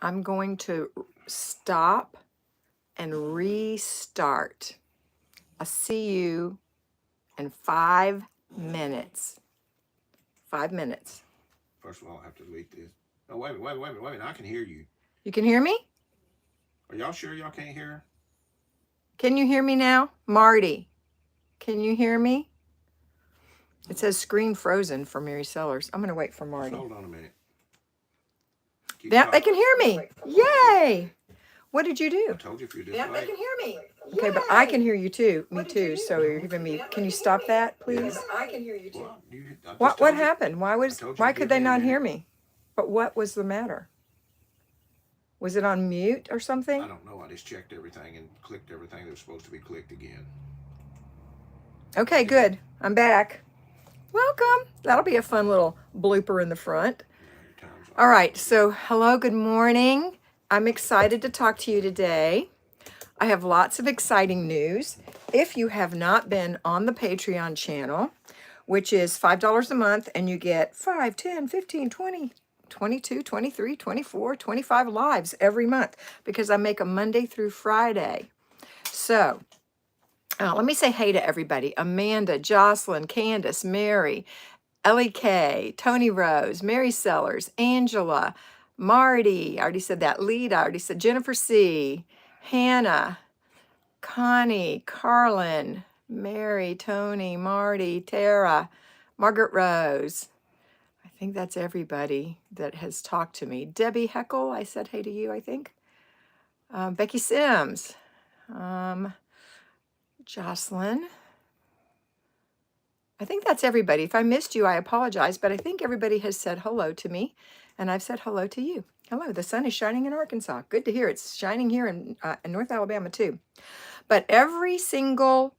I'm going to stop and restart. I'll see you in 5 minutes. 5 minutes. First of all, I have to delete this. No, wait a minute, wait a minute, wait a minute. I can hear you. You can hear me? Are y'all sure y'all can't hear her? Can you hear me now? Marty, can you hear me? It says screen frozen for Mary Sellers. I'm going to wait for Just Marty. hold on a minute. Keep Yeah, they talking. can hear me. Yay! What did you I do? told you if you just Yeah, they wait. can hear me. Okay, but I can hear you too. Me too. So you're giving me. Can you stop that, please? I can hear you too. Well, I just What told you. happened? Why could they not hear me? But what was the matter? Was it on mute or something? I don't know. I just checked everything and clicked everything that was supposed to be clicked again. Okay, good. I'm back. Welcome. That'll be a fun little blooper in the front. All right, so hello, good morning. I'm excited to talk to you today. I have lots of exciting news. If you have not been on the Patreon channel, which is $5 a month, and you get 5, 10, 15, 20, 22, 23, 24, 25 lives every month because I make them Monday through Friday. So let me say hey to everybody. Amanda, Jocelyn, Candace, Mary, Ellie K, Tony Rose, Mary Sellers, Angela, Marty, I already said that, Lita, I already said Jennifer C, Hannah, Connie, Carlin, Mary, Tony, Marty, Tara, Margaret Rose. I think that's everybody that has talked to me. Debbie Heckle, I said hey to you, I think. Becky Sims, Jocelyn. I think that's everybody. If I missed you, I apologize, but I think everybody has said hello to me, and I've said hello to you. Hello, the sun is shining in Arkansas. Good to hear. It's shining here in North Alabama too. But every single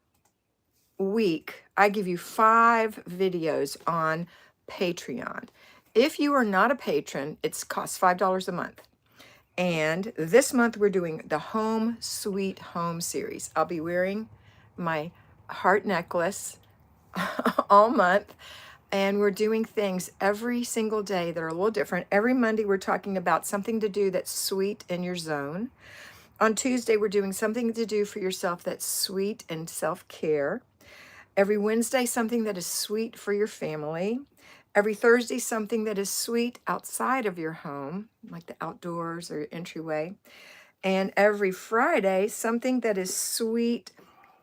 week, I give you 5 videos on Patreon. If you are not a patron, it costs $5 a month. And this month, we're doing the Home Sweet Home series. I'll be wearing my heart necklace all month. And we're doing things every single day that are a little different. Every Monday, we're talking about something to do that's sweet in your zone. On Tuesday, we're doing something to do for yourself that's sweet and self-care. Every Wednesday, something that is sweet for your family. Every Thursday, something that is sweet outside of your home, like the outdoors or entryway. And every Friday, something that is sweet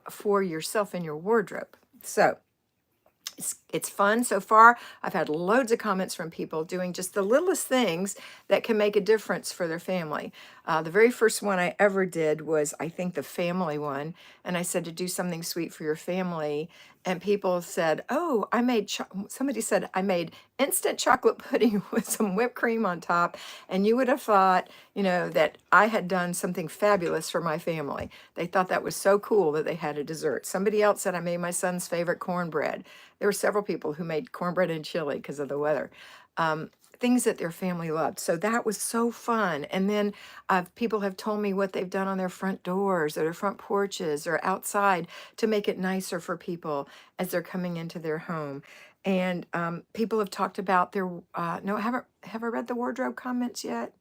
for yourself in your wardrobe. So it's fun so far. I've had loads of comments from people doing just the littlest things that can make a difference for their family. The very first one I ever did was, I think, the family one. And I said to do something sweet for your family. And people said, oh, somebody said, I made instant chocolate pudding with some whipped cream on top. And you would have thought, that I had done something fabulous for my family. They thought that was so cool that they had a dessert. Somebody else said I made my son's favorite cornbread. There were several people who made cornbread and chili because of the weather. Things that their family loved. So that was so fun. And then people have told me what they've done on their front doors or their front porches or outside to make it nicer for people as they're coming into their home. And people have talked about their, no, have I read the wardrobe comments yet?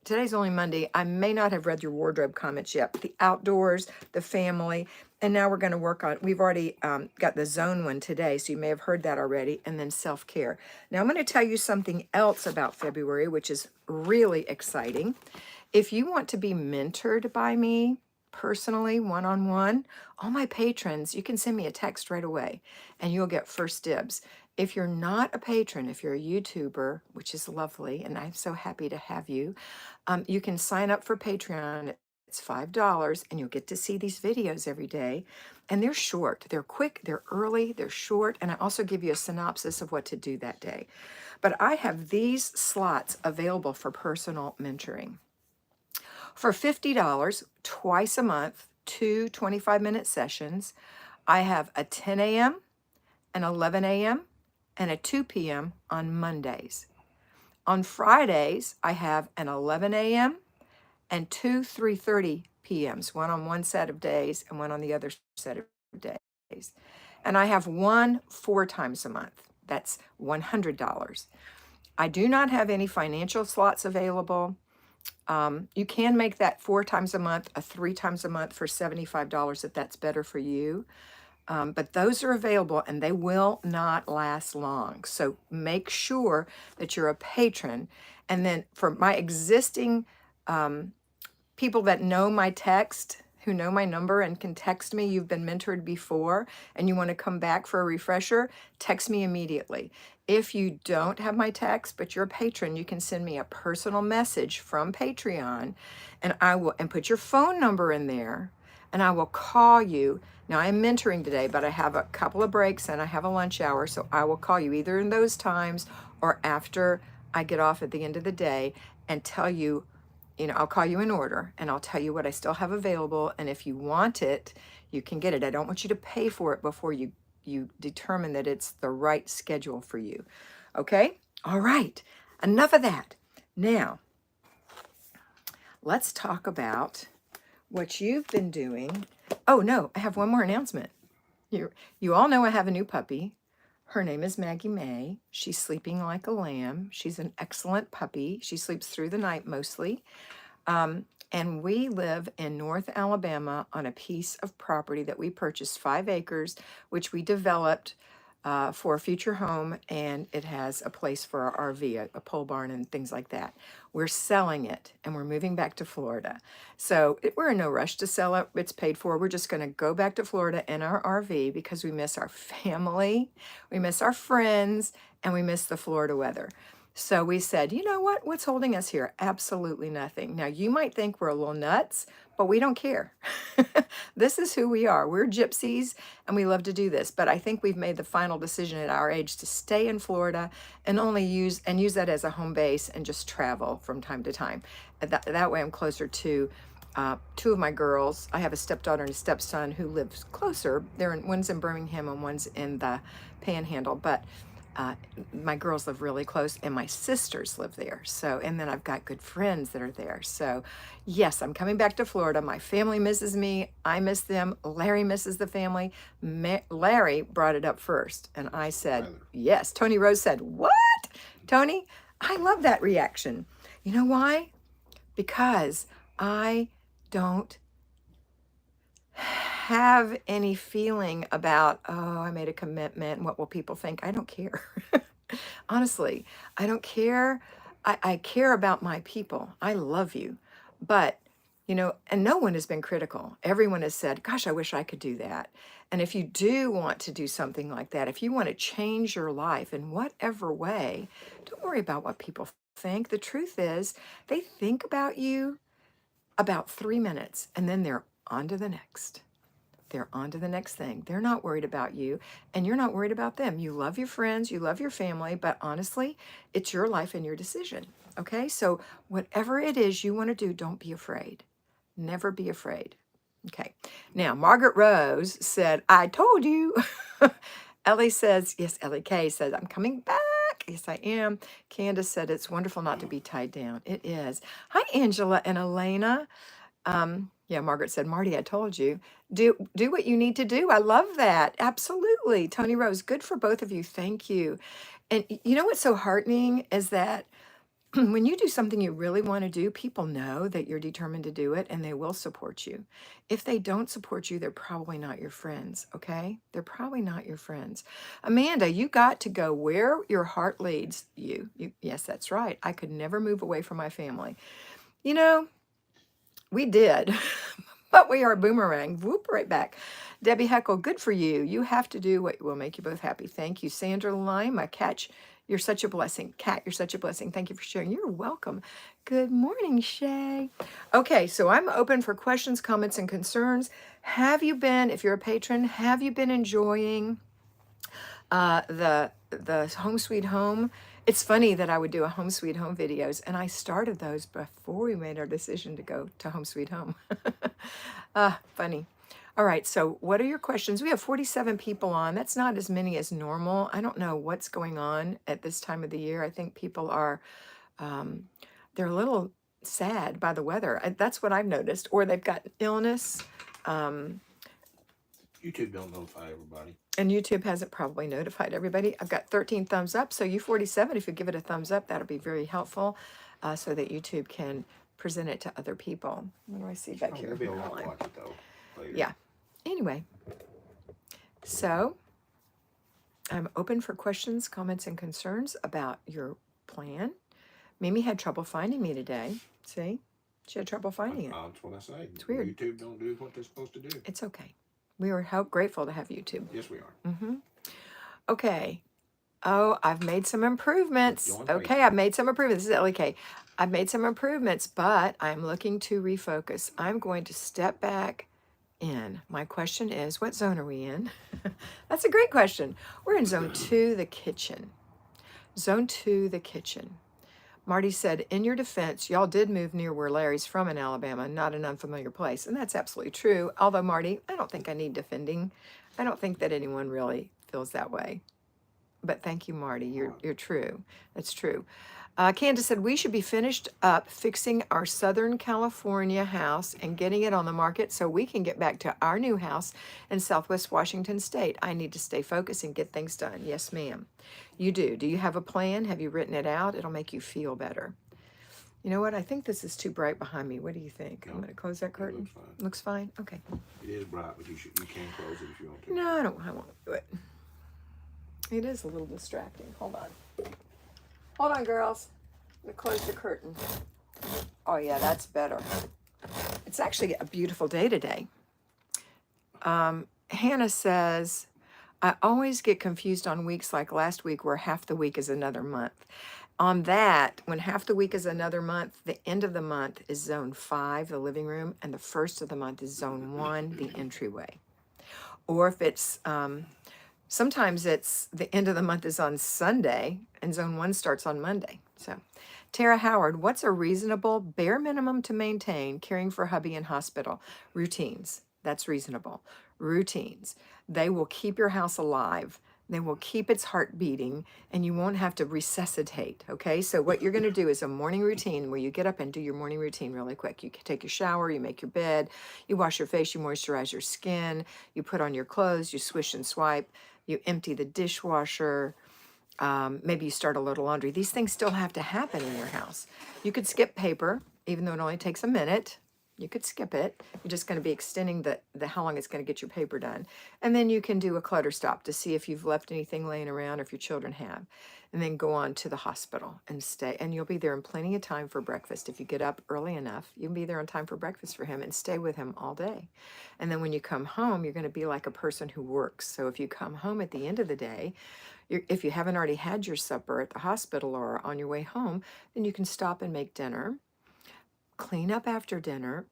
Today's only Monday. I may not have read your wardrobe comments yet, but the outdoors, the family, and now we're going to work on, we've already got the zone one today, so you may have heard that already, and then self-care. Now I'm going to tell you something else about February, which is really exciting. If you want to be mentored by me personally, one-on-one, all my patrons, you can send me a text right away, and you'll get first dibs. If you're not a patron, if you're a YouTuber, which is lovely, and I'm so happy to have you, you can sign up for Patreon. It's $5, and you'll get to see these videos every day. And they're short, they're quick, they're early, they're short, and I also give you a synopsis of what to do that day. But I have these slots available for personal mentoring. For $50, twice a month, 2 25-minute sessions, I have a 10 a.m., an 11 a.m., and a 2 p.m. on Mondays. On Fridays, I have an 11 a.m. and 2 3:30 p.m.s, one on one set of days and one on the other set of days. And I have one 4 times a month. That's $100. I do not have any financial slots available. You can make that 4 times a month, 3 times a month for $75 if that's better for you. But those are available and they will not last long. So make sure that you're a patron. And then for my existing people that know my text, who know my number and can text me, you've been mentored before and you want to come back for a refresher, text me immediately. If you don't have my text, but you're a patron, you can send me a personal message from Patreon and I will, and put your phone number in there and I will call you. Now I'm mentoring today, but I have a couple of breaks and I have a lunch hour. So I will call you either in those times or after I get off at the end of the day and tell you, I'll call you in order and I'll tell you what I still have available. And if you want it, you can get it. I don't want you to pay for it before you determine that it's the right schedule for you. Okay? All right. Enough of that. Now, let's talk about what you've been doing. Oh, no, I have one more announcement. You all know I have a new puppy. Her name is Maggie May. She's sleeping like a lamb. She's an excellent puppy. She sleeps through the night mostly. And we live in North Alabama on a piece of property that we purchased, 5 acres, which we developed for a future home, and it has a place for our RV, a pole barn and things like that. We're selling it, and we're moving back to Florida. So we're in no rush to sell it. It's paid for. We're just going to go back to Florida in our RV because we miss our family, we miss our friends, and we miss the Florida weather. So we said, you know what? What's holding us here? Absolutely nothing. Now, you might think we're a little nuts, but we don't care. This is who we are. We're gypsies and we love to do this. But I think we've made the final decision at our age to stay in Florida and only use that as a home base and just travel from time to time. And that way I'm closer to 2 of my girls. I have a stepdaughter and a stepson who lives closer. One's in Birmingham and one's in the Panhandle. But my girls live really close and my sisters live there. So, and then I've got good friends that are there. So yes, I'm coming back to Florida. My family misses me. I miss them. Larry misses the family. Larry brought it up first. And I said, yes. Tony Rose said, what? Tony, I love that reaction. You know why? Because I don't have any feeling about, oh, I made a commitment and what will people think? I don't care. Honestly, I don't care. I care about my people. I love you. But, and no one has been critical. Everyone has said, gosh, I wish I could do that. And if you do want to do something like that, if you want to change your life in whatever way, don't worry about what people think. The truth is, they think about you about 3 minutes and then they're on to the next. They're on to the next thing. They're not worried about you and you're not worried about them. You love your friends, you love your family, but honestly, it's your life and your decision. Okay? So whatever it is you want to do, don't be afraid. Never be afraid. Okay. Now, Margaret Rose said, I told you. Ellie says, yes, Ellie K says, I'm coming back. Yes, I am. Candace said, it's wonderful not to be tied down. It is. Hi, Angela and Elena. Yeah, Margaret said, Marty, I told you. Do what you need to do. I love that. Absolutely. Tony Rose, good for both of you. Thank you. And you know what's so heartening is that when you do something you really want to do, people know that you're determined to do it and they will support you. If they don't support you, they're probably not your friends, okay? They're probably not your friends. Amanda, you got to go where your heart leads you. Yes, that's right. I could never move away from my family. We did, but we are a boomerang. Whoop, right back. Debbie Heckle, good for you. You have to do what will make you both happy. Thank you. Sandra Lima, Catch, you're such a blessing. Kat, you're such a blessing. Thank you for sharing. You're welcome. Good morning, Shay. Okay, so I'm open for questions, comments, and concerns. Have you been, if you're a patron, have you been enjoying the Home Sweet Home? It's funny that I would do a Home Sweet Home videos, and I started those before we made our decision to go to Home Sweet Home. Funny. All right, so what are your questions? We have 47 people on. That's not as many as normal. I don't know what's going on at this time of the year. I think people are, they're a little sad by the weather. That's what I've noticed. Or they've got illness. YouTube don't notify everybody. And YouTube hasn't probably notified everybody. I've got 13 thumbs up. So you 47, if you give it a thumbs up, that'll be very helpful so that YouTube can present it to other people. What do I see back Oh, here? there'll be a Where lot am I? watch it though later. Yeah. Anyway, so I'm open for questions, comments, and concerns about your plan. Mimi had trouble finding me today. See? She had trouble finding it. That's what I say. It's weird. YouTube don't do what they're supposed to do. It's okay. We are grateful to have YouTube. Yes, we are. Mm-hmm. Okay. Oh, I've made some improvements. Going Okay, crazy. I've made some improvements. This is LK. I've made some improvements, but I'm looking to refocus. I'm going to step back in. My question is, what zone are we in? That's a great question. We're in zone 2, the kitchen. Zone 2, the kitchen. Marty said, in your defense, y'all did move near where Larry's from in Alabama, not an unfamiliar place. And that's absolutely true. Although, Marty, I don't think I need defending. I don't think that anyone really feels that way. But thank you, Marty. You're true. That's true. Candace said we should be finished up fixing our Southern California house and getting it on the market so we can get back to our new house in Southwest Washington State. I need to stay focused and get things done. Yes, ma'am. You do. Do you have a plan? Have you written it out? It'll make you feel better. You know what? I think this is too bright behind me. What do you think? No, I'm going to close that curtain. Looks fine. Looks fine? Okay. It is bright, but you can close it if you want to. No, I won't do it. It is a little distracting. Hold on. Hold on, girls. Let me close the curtain. Oh, yeah, that's better. It's actually a beautiful day today. Hannah says, I always get confused on weeks like last week where half the week is another month. On that, when half the week is another month, the end of the month is zone 5, the living room, and the first of the month is zone 1, the entryway. Or if it's sometimes it's the end of the month is on Sunday and zone 1 starts on Monday. So, Tara Howard, what's a reasonable bare minimum to maintain caring for hubby in hospital? Routines. That's reasonable. Routines. They will keep your house alive. They will keep its heart beating and you won't have to resuscitate. Okay. So what you're going to do is a morning routine where you get up and do your morning routine really quick. You take your shower, you make your bed, you wash your face, you moisturize your skin, you put on your clothes, you swish and swipe, you empty the dishwasher. Maybe you start a load of laundry. These things still have to happen in your house. You could skip paper, even though it only takes a minute. You could skip it. You're just going to be extending the how long it's going to get your paper done. And then you can do a clutter stop to see if you've left anything laying around or if your children have. And then go on to the hospital and stay. And you'll be there in plenty of time for breakfast. If you get up early enough, you'll be there in time for breakfast for him and stay with him all day. And then when you come home, you're going to be like a person who works. So if you come home at the end of the day, if you haven't already had your supper at the hospital or on your way home, then you can stop and make dinner, clean up after dinner,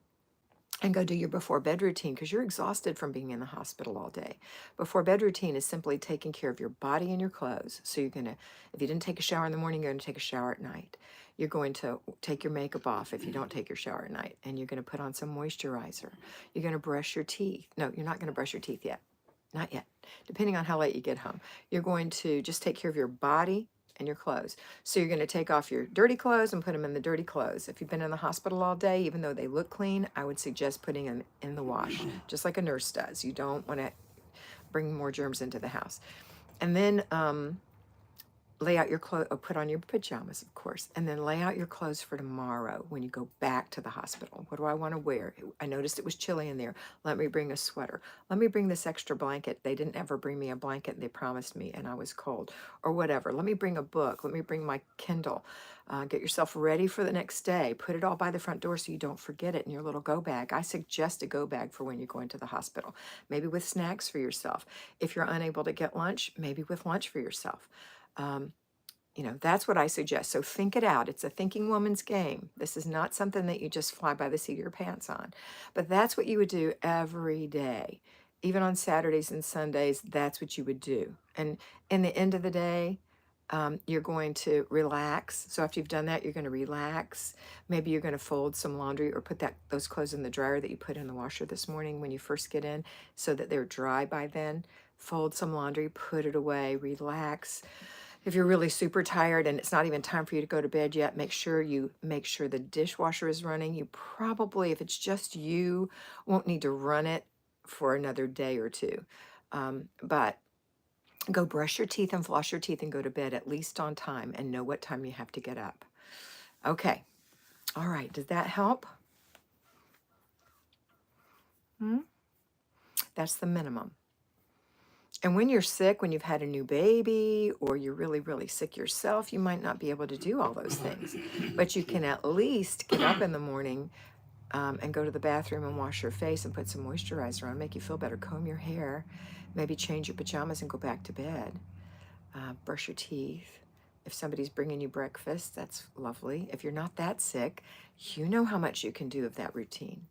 and go do your before bed routine because you're exhausted from being in the hospital all day. Before bed routine is simply taking care of your body and your clothes. So you're going to, if you didn't take a shower in the morning, you're going to take a shower at night. You're going to take your makeup off if you don't take your shower at night. And you're going to put on some moisturizer. You're going to brush your teeth. No, you're not going to brush your teeth yet. Not yet. Depending on how late you get home. You're going to just take care of your body and your clothes. So you're going to take off your dirty clothes and put them in the dirty clothes. If you've been in the hospital all day, even though they look clean, I would suggest putting them in the wash, just like a nurse does. You don't want to bring more germs into the house. And then lay out your clothes, put on your pajamas, of course, and then lay out your clothes for tomorrow when you go back to the hospital. What do I want to wear? I noticed it was chilly in there. Let me bring a sweater. Let me bring this extra blanket. They didn't ever bring me a blanket. They promised me, and I was cold, or whatever. Let me bring a book. Let me bring my Kindle. Get yourself ready for the next day. Put it all by the front door so you don't forget it in your little go bag. I suggest a go bag for when you're going to the hospital. Maybe with snacks for yourself. If you're unable to get lunch, maybe with lunch for yourself. That's what I suggest. So think it out. It's a thinking woman's game. This is not something that you just fly by the seat of your pants on. But that's what you would do every day. Even on Saturdays and Sundays, that's what you would do. And in the end of the day, you're going to relax. So after you've done that, you're going to relax. Maybe you're going to fold some laundry or put those clothes in the dryer that you put in the washer this morning when you first get in so that they're dry by then. Fold some laundry, put it away, relax. If you're really super tired and it's not even time for you to go to bed yet, make sure the dishwasher is running. You probably, if it's just you, won't need to run it for another day or two. But go brush your teeth and floss your teeth and go to bed at least on time and know what time you have to get up. Okay. All right. Does that help? That's the minimum. And when you're sick, when you've had a new baby or you're really, really sick yourself, you might not be able to do all those things. But you can at least get up in the morning and go to the bathroom and wash your face and put some moisturizer on, make you feel better, comb your hair, maybe change your pajamas and go back to bed. Brush your teeth. If somebody's bringing you breakfast, that's lovely. If you're not that sick, you know how much you can do of that routine.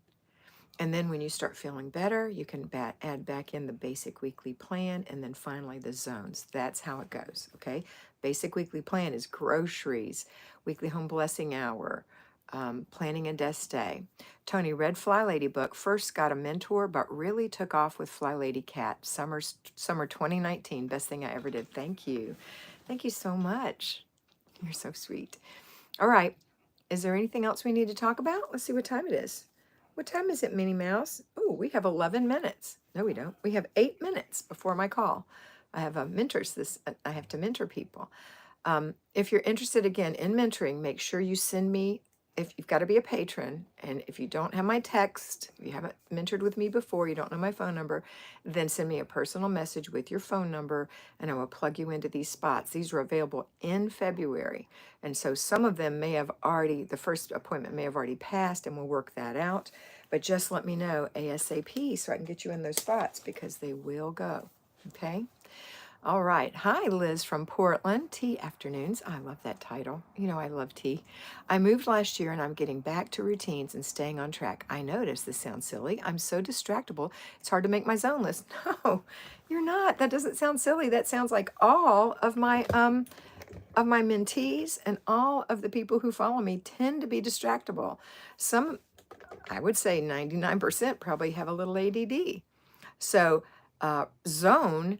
And then when you start feeling better, you can add back in the basic weekly plan and then finally the zones. That's how it goes, okay? Basic weekly plan is groceries, weekly home blessing hour, planning a desk day. Tony read Flylady book, first got a mentor, but really took off with Flylady Kat. Summer 2019, best thing I ever did. Thank you. Thank you so much. You're so sweet. All right. Is there anything else we need to talk about? Let's see what time it is. What time is it, Minnie Mouse? Oh, we have 11 minutes. No, we don't. We have 8 minutes before my call. I have I have to mentor people. If you're interested again in mentoring, make sure you send me, if you've got to be a patron, and if you don't have my text, if you haven't mentored with me before, you don't know my phone number, then send me a personal message with your phone number and I will plug you into these spots. These are available in February. And so some of them may have already, the first appointment may have already passed and we'll work that out. But just let me know ASAP so I can get you in those spots because they will go. Okay? All right. Hi, Liz from Portland. Tea Afternoons. I love that title. You know, I love tea. I moved last year and I'm getting back to routines and staying on track. I notice this sounds silly. I'm so distractible. It's hard to make my zone list. No, you're not. That doesn't sound silly. That sounds like all of my mentees and all of the people who follow me tend to be distractible. Some, I would say 99% probably have a little ADD. So zone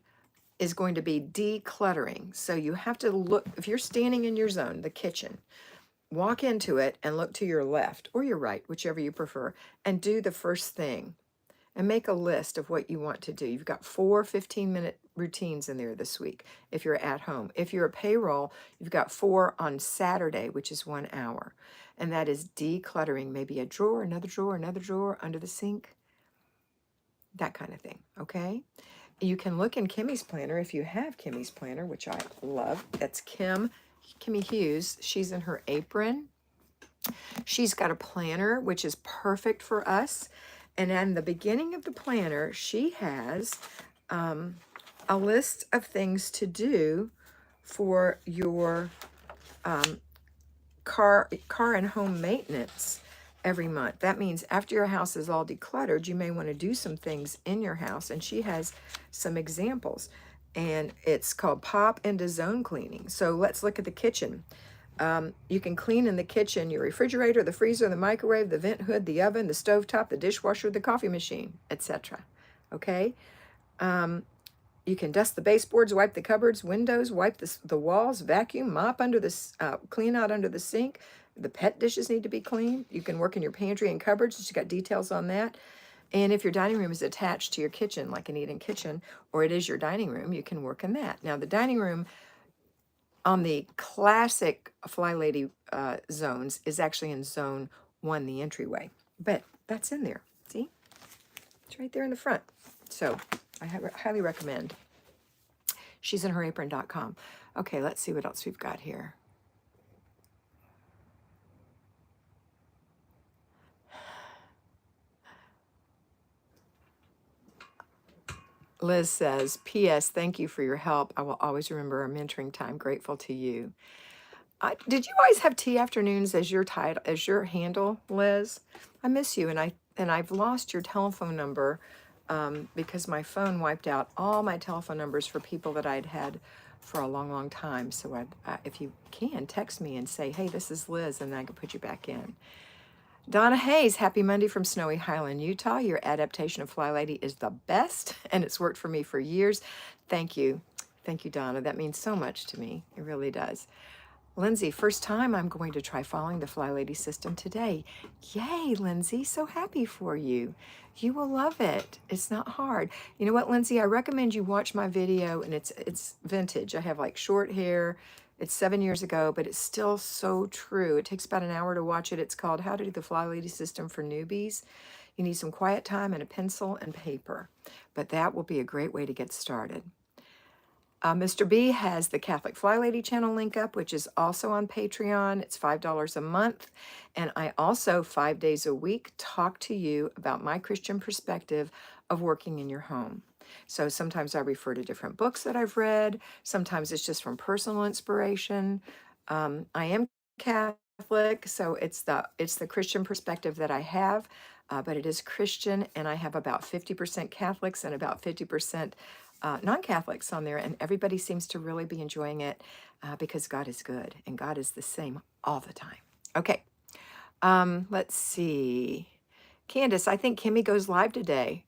is going to be decluttering. So you have to look, if you're standing in your zone, the kitchen, walk into it and look to your left or your right, whichever you prefer, and do the first thing and make a list of what you want to do. You've got 4 15-minute routines in there this week if you're at home. If you're a payroll, you've got 4 on Saturday, which is 1 hour. And that is decluttering, maybe a drawer, another drawer under the sink, that kind of thing, okay? You can look in Kimmy's planner if you have Kimmy's planner, which I love. That's Kimmy Hughes. She's in her apron. She's got a planner, which is perfect for us. And in the beginning of the planner, she has a list of things to do for your car and home maintenance every month. That means after your house is all decluttered, you may want to do some things in your house. And she has some examples. And it's called Pop into Zone Cleaning. So let's look at the kitchen. You can clean in the kitchen your refrigerator, the freezer, the microwave, the vent hood, the oven, the stovetop, the dishwasher, the coffee machine, etc. Okay? You can dust the baseboards, wipe the cupboards, windows, wipe the walls, vacuum, mop under the, clean out under the sink. The pet dishes need to be cleaned. You can work in your pantry and cupboards. She's got details on that. And if your dining room is attached to your kitchen, like an eat-in kitchen, or it is your dining room, you can work in that. Now, the dining room on the classic Flylady zones is actually in zone 1, the entryway. But that's in there. See? It's right there in the front. So I highly recommend. She's in herapron.com. Okay, let's see what else we've got here. Liz says, P.S. Thank you for your help. I will always remember our mentoring time. Grateful to you. Did you always have tea afternoons as your title, as your handle, Liz? I miss you, and I've lost your telephone number because my phone wiped out all my telephone numbers for people that I'd had for a long, long time. So if you can, text me and say, hey, this is Liz, and I can put you back in. Donna Hayes, happy Monday from snowy Highland, Utah. Your adaptation of Flylady is the best, and it's worked for me for years. Thank you. Thank you, Donna. That means so much to me. It really does. Lindsay, first time I'm going to try following the Flylady system today. Yay, Lindsay, so happy for you. You will love it. It's not hard. You know what, Lindsay, I recommend you watch my video, and it's vintage. I have like short hair. It's 7 years ago, but it's still so true. It takes about an hour to watch it. It's called How to Do the Flylady System for Newbies. You need some quiet time and a pencil and paper, but that will be a great way to get started. Mr. B has the Catholic Flylady channel link up, which is also on Patreon. It's $5 a month. And I also, 5 days a week, talk to you about my Christian perspective of working in your home. So sometimes I refer to different books that I've read. Sometimes it's just from personal inspiration. I am Catholic, so it's the Christian perspective that I have, but it is Christian, and I have about 50% Catholics and about 50% non-Catholics on there, and everybody seems to really be enjoying it because God is good, and God is the same all the time. Okay, let's see. Candace, I think Kimmy goes live today.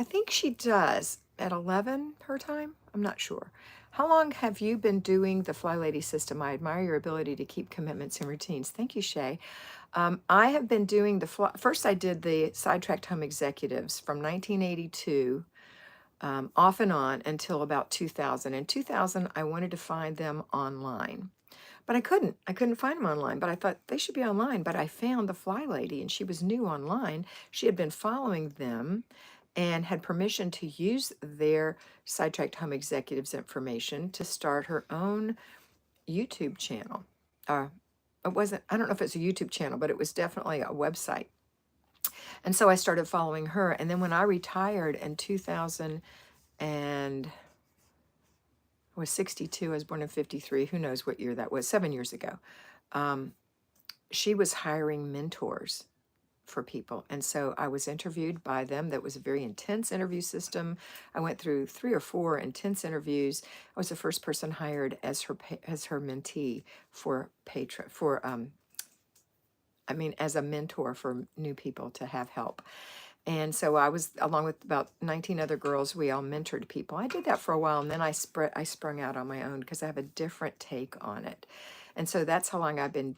I think she does at 11 her time. I'm not sure. How long have you been doing the Flylady system? I admire your ability to keep commitments and routines. Thank you, Shay. I have been doing first I did the Sidetracked Home Executives from 1982 off and on until about 2000. In 2000, I wanted to find them online, but I couldn't. I couldn't find them online, but I thought they should be online. But I found the Fly Lady, and she was new online. She had been following them and had permission to use their Sidetracked Home Executives information to start her own YouTube channel. It wasn't, I don't know if it's a YouTube channel, but it was definitely a website. And so I started following her. And then when I retired in 2000, and I was 62, I was born in 53, who knows what year that was, 7 years ago. She was hiring mentors for people. And so I was interviewed by them. That was a very intense interview system. I went through 3 or 4 intense interviews. I was the first person hired as her mentee for as a mentor for new people to have help. And so I was, along with about 19 other girls, we all mentored people. I did that for a while, and then I sprung out on my own because I have a different take on it. And so that's how long I've been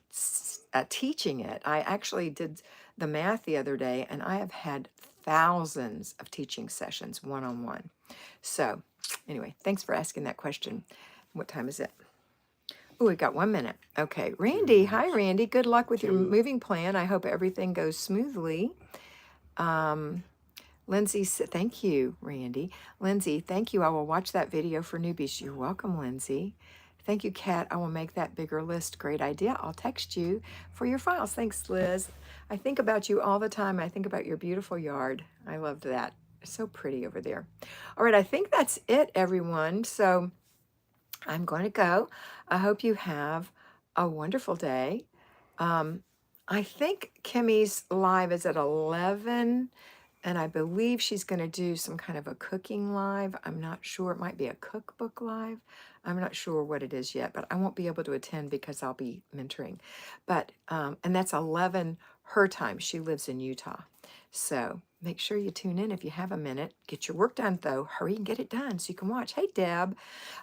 teaching it. I actually did the math the other day, and I have had thousands of teaching sessions one-on-one. So anyway, thanks for asking that question. What time is it? Oh, we got 1 minute. Okay, Randy. Hi, Randy. Good luck with your moving plan. I hope everything goes smoothly. Lindsay, thank you, Randy. Lindsay, thank you. I will watch that video for newbies. You're welcome, Lindsay. Thank you, Kat. I will make that bigger list. Great idea. I'll text you for your files. Thanks, Liz. I think about you all the time. I think about your beautiful yard. I loved that. It's so pretty over there. All right, I think that's it, everyone. So I'm going to go. I hope you have a wonderful day. I think Kimmy's live is at 11, and I believe she's going to do some kind of a cooking live. I'm not sure. It might be a cookbook live. I'm not sure what it is yet, but I won't be able to attend because I'll be mentoring. But, and that's 11 her time. She lives in Utah. So make sure you tune in if you have a minute. Get your work done, though. Hurry and get it done so you can watch. Hey, Deb.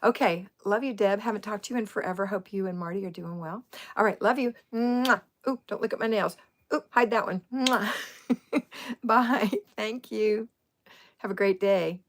Okay, love you, Deb. Haven't talked to you in forever. Hope you and Marty are doing well. All right, love you. Mwah. Ooh, don't look at my nails. Ooh, hide that one. Mwah. Bye. Thank you. Have a great day.